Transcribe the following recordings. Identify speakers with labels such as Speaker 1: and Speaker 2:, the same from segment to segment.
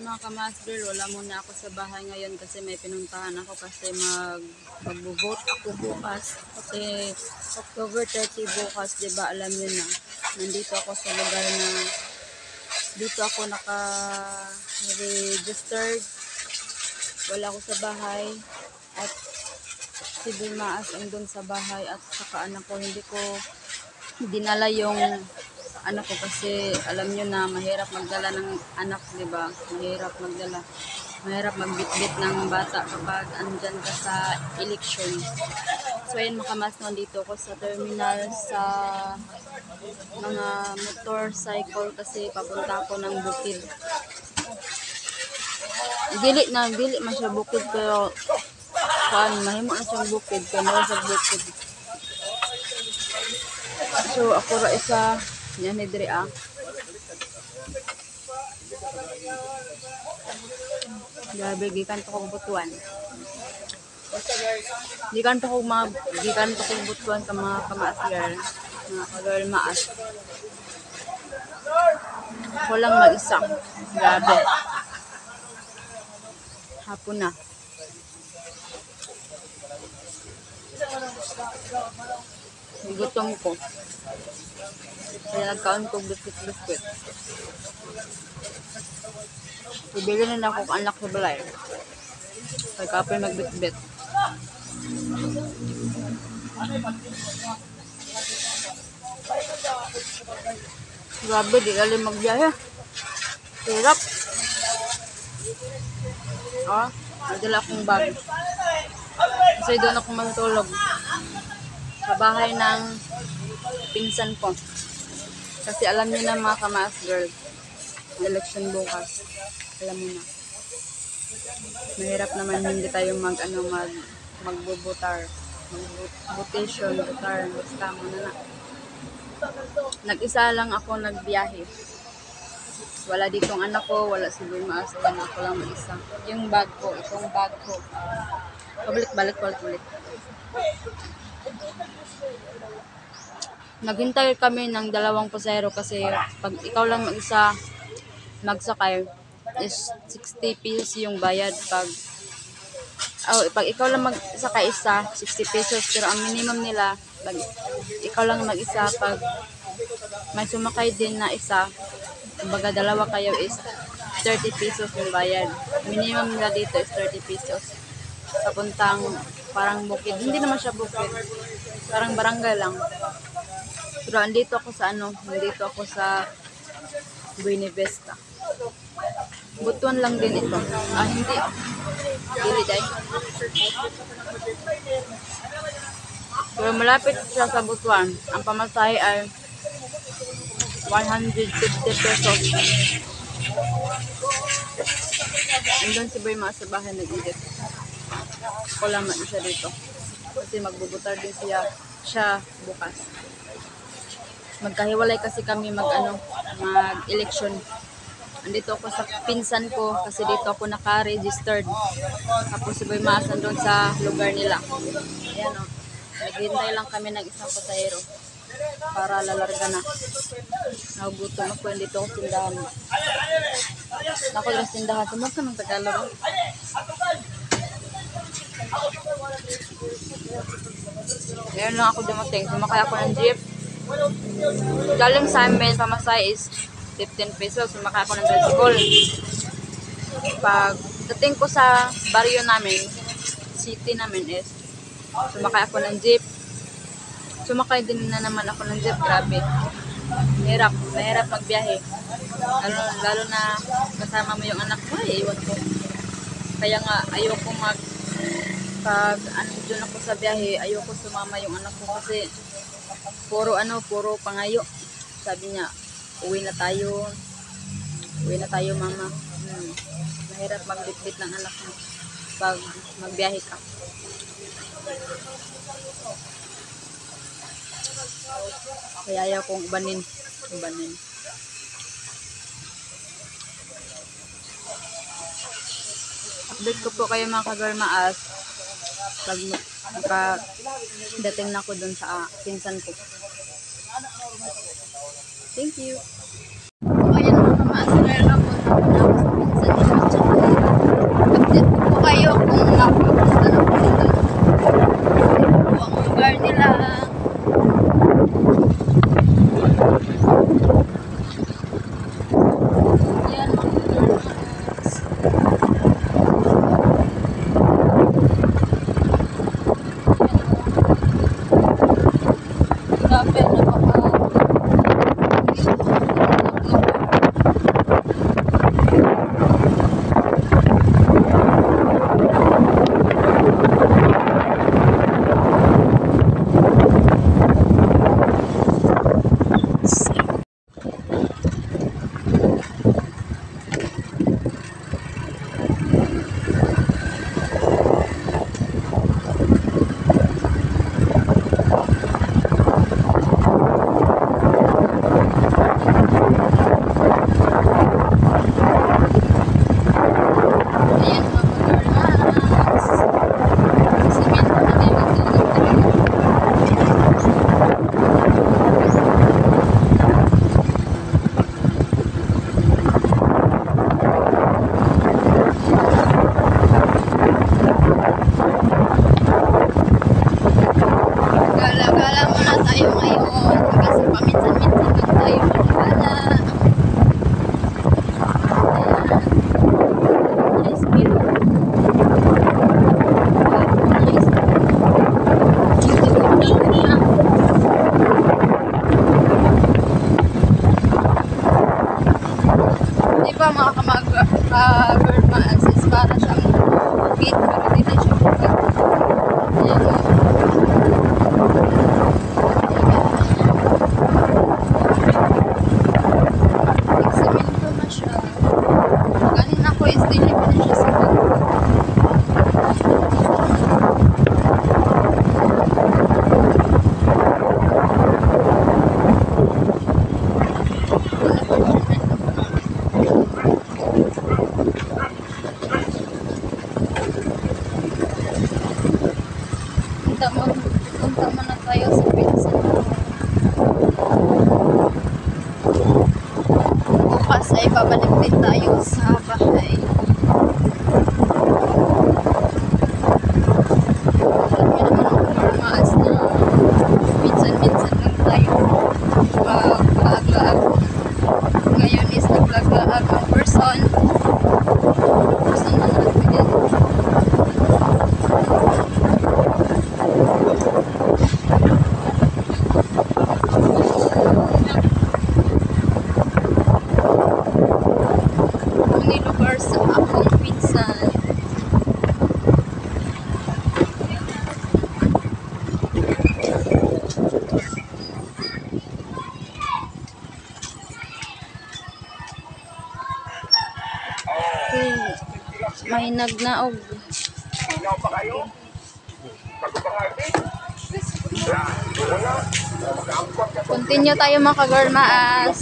Speaker 1: mga kamaster, wala muna ako sa bahay ngayon kasi may pinuntahan ako kasi mag-vote ako bukas. Kasi October 30 bukas, diba alam nyo na. Nandito ako sa lugar na dito ako naka-registered. Wala ako sa bahay at si Maas andun sa bahay at saka anak ko, hindi ko dinala yung anak ko kasi alam nyo na mahirap magdala ng anak, diba? Mahirap magdala. Mahirap magbitbit ng bata kapag andyan ka sa election. So ayun mga kamas, nandito ko sa terminal sa mga motorcycle kasi papunta ako ng Bukid. Dili man siya Bukid pero mahimo na siyang Bukid kaya sa Bukid. So ako ra isa yan ni Dre Grabe, gikan to kong butuan. Gikan to kong butuan ka mga kamaas girl. Mga ka-girl maas. Walang mag-isa. Grabe. Hapon na. Gutom ko. Kaya nagkaon ko biscuit. Ibili na ako anak sa balay. Kaya kapag magbitbit. Grabe, di alam magbiyahe. Hirap. Nadala akong bag. Kasi doon ako matulog. Sa bahay ng pinsan ko. Kasi alam niyo na mga kamaas girl, election bukas. Alam mo na. Mahirap naman hindi tayo magbubutar. Mag-votation, butar, basta mo na. Nag-isa lang ako nagbiyahe. Wala ditong anak ko, wala si Maas, ako lang mag-isa. Yung bag ko, itong bag ko. Pabalik. Naghintay kami ng 2 pasahero kasi pag ikaw lang mag-isa magsakay is 60 pesos yung bayad pag ikaw lang magsakay isa 60 pesos pero ang minimum nila pag ikaw lang mag-isa pag may sumakay din na isa kumbaga 2 kayo is 30 pesos yung bayad. Minimum nila dito is 30 pesos sa puntang parang Bukid. Hindi naman siya Bukid, parang barangay lang. Pero andito ako sa Buena Vista. Butuan lang din ito. Hindi. Dili day. Pero malapit siya sa Butuan. Ang pamasahe ay 150 pesos. Andun si Boy Maas sa bahay nag-edit. Ako lang siya dito. Kasi magbubutar din siya bukas. Magkahiwalay kasi kami mag-election. Andito ako sa pinsan ko kasi dito ako naka-registered. Tapos si Boy Maas andun sa lugar nila. Ayan naghintay lang kami ng isang pasahero para lalarga na. Nagugutom ako, dito ako tindahan. Ako lang tindahan. Tumog ka ng Tagalog. Ngayon lang ako dumating. Sumakay ako ng jeep. Galing sa amin, pamasahe is 15 pesos. Sumakay ako ng tricycle. Pag dating ko sa baryo namin, city namin is sumakay ako ng jeep. Sumakay din na naman ako ng jeep. Grabe. Mahirap magbiyahe. Lalo na kasama mo yung anak ko. Iwan ko. Kaya nga, ayoko pag doon ako sa biyahe, ayoko sumama yung anak ko kasi puro pangayo. Sabi niya, uwi na tayo mama. Mahirap magbitbit ng anak mo pag magbiyahe ka. Kaya ayaw kong ibanin. Update ko po kayo mga ka-girl Maas pag dating na ako dun sa pinsan ko. Thank you. Ayan mga Maas, girl, ako sa pinsan ko. Nice view. Nice. Beautiful na. Di ba mga kamag-vermas is para siyang bukid pero di na siya bukid. Ayan o. Examine ko na siya. Kanina ko is dili pa na siya sa bukid. Punta mo na tayo sa pizza. Bukas ay babalik din tayo sa bahay. Alam niyo naman ang kumarmaas na minsan-minsan lang tayo mag-laag-laag. Ngayon is nag-laag-laag ang person. Person na natin din. Ang lugar sa akong pinsan. Okay. May nagnaog. Continue tayo mga kagormaas.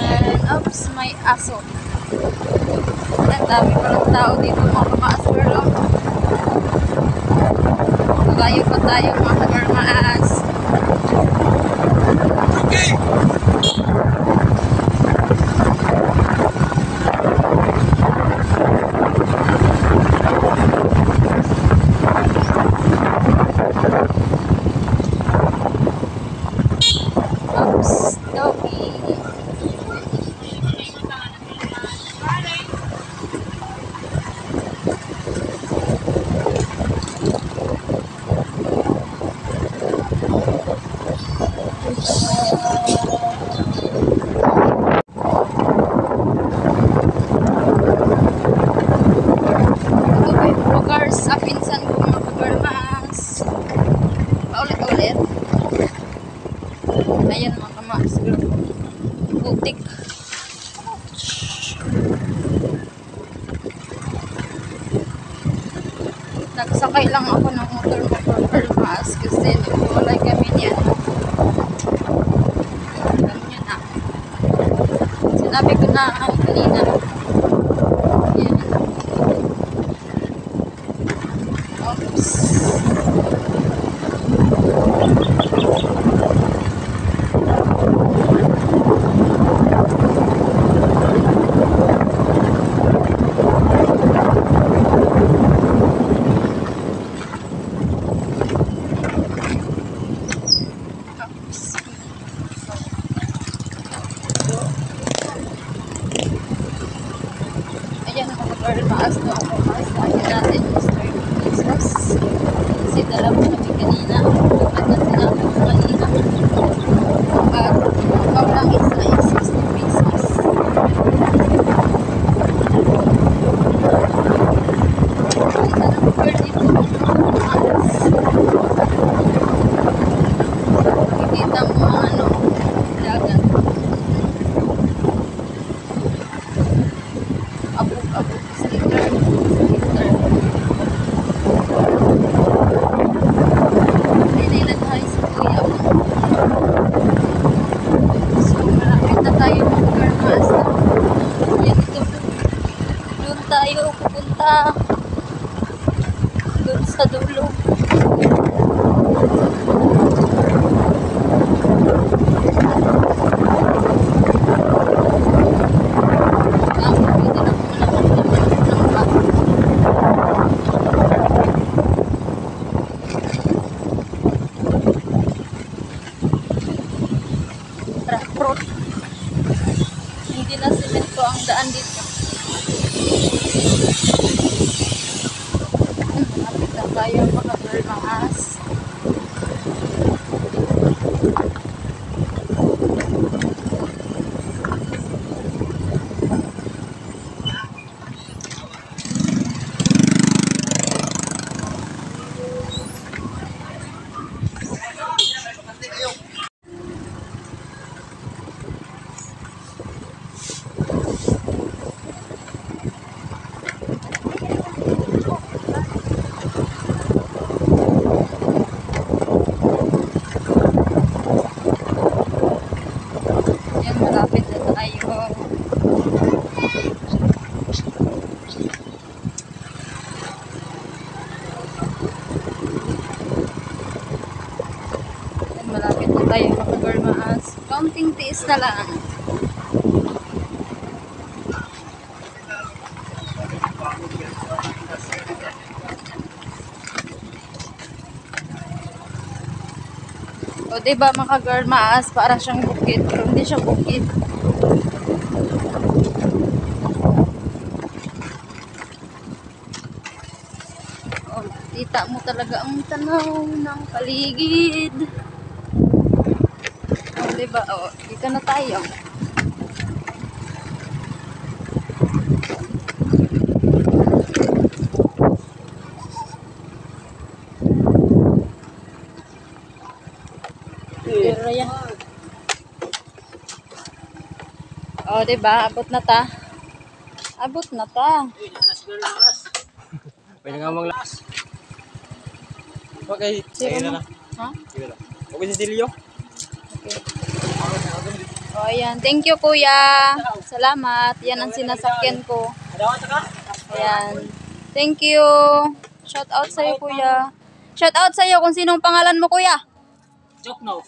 Speaker 1: And, oops, may aso. Ang dami pa ng tao dito mga kamaas pero tayo pa tayo mga kagormaas. Okay. Oops, doggy. Lugar sa pinsan ko mga kagormas. Paulit-ulit. Ayan mga kamas. Butik. Nagsakay lang ako ng motor mga kagormas kasi nagwalay kami niyan. Alam nyo na. Sinabi ko na kanina. Ayan. Oops. Ayan ang mga maas na ako. Maas na natin Mr. Jesus. Kasi dala mo kami kanina. At na sinabi ko kanina. At ikaw lang isa is 60 pesos. Ganda ng lugar dito. Maas. Kikita mo ang dagat. Abog-abog sticker. Nailan tayo sa kuya. So, malapit na tayo mag-karmas. Yan ito. Doon tayo pupunta. Doon sa dulo. kurot. Hindi na simento ang daan dito. Malapit na tayo mga girlmas. Yan, malapit na tayo. Yan, malapit na tayo mga girlmas. Counting tiis na lang. O diba mga girlmas, para siyang bukid, pero hindi siya bukid. O, kita mo talaga ang tanaw ng paligid. O diba, o, dito na tayo. Pero yan. O, diba? Abot na ta. Abot na ta.
Speaker 2: Pwede nga mang lakas. Okay, sige na.
Speaker 1: Ha?
Speaker 2: Sige na. Okay si Dilio.
Speaker 1: Okay. O, ayan. Thank you, kuya. Salamat. Yan ang sinasakyan ko. Ayan. Thank you. Shout out sa'yo, kuya. Shout out sa'yo kung sinong pangalan mo, kuya.
Speaker 2: Joke no.